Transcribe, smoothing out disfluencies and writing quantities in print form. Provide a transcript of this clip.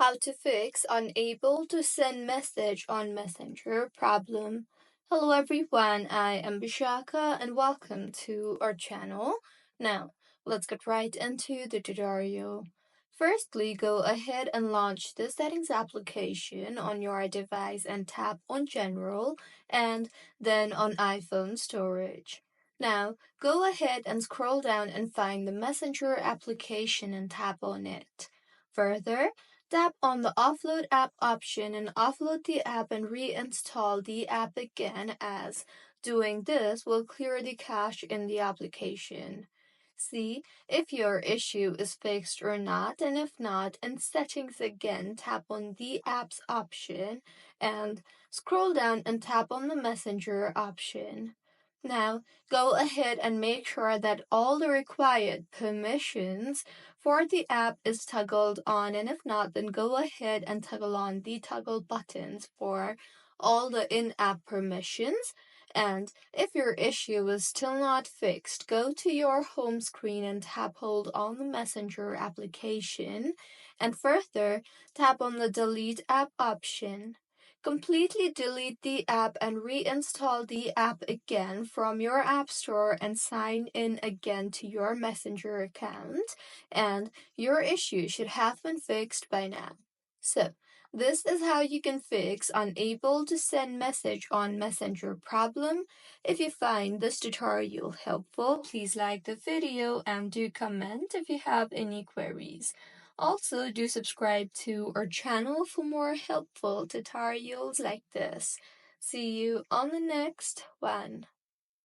How to fix unable to send message on Messenger problem. Hello everyone, I am Bishaka and welcome to our channel. Now, let's get right into the tutorial. Firstly, go ahead and launch the settings application on your device and tap on General and then on iPhone storage. Now, go ahead and scroll down and find the Messenger application and tap on it. Further, tap on the Offload App option and offload the app and reinstall the app again, as doing this will clear the cache in the application. See if your issue is fixed or not, and if not, in Settings again, tap on the Apps option and scroll down and tap on the Messenger option. Now, go ahead and make sure that all the required permissions for the app is toggled on, and if not, then go ahead and toggle on the toggle buttons for all the in-app permissions. And if your issue is still not fixed, go to your home screen and tap hold on the Messenger application, and further tap on the Delete App option. Completely delete the app and reinstall the app again from your App Store and sign in again to your Messenger account, and your issue should have been fixed by now. So, this is how you can fix unable to send message on Messenger problem. If you find this tutorial helpful, please like the video and do comment if you have any queries. Also, do subscribe to our channel for more helpful tutorials like this. See you on the next one.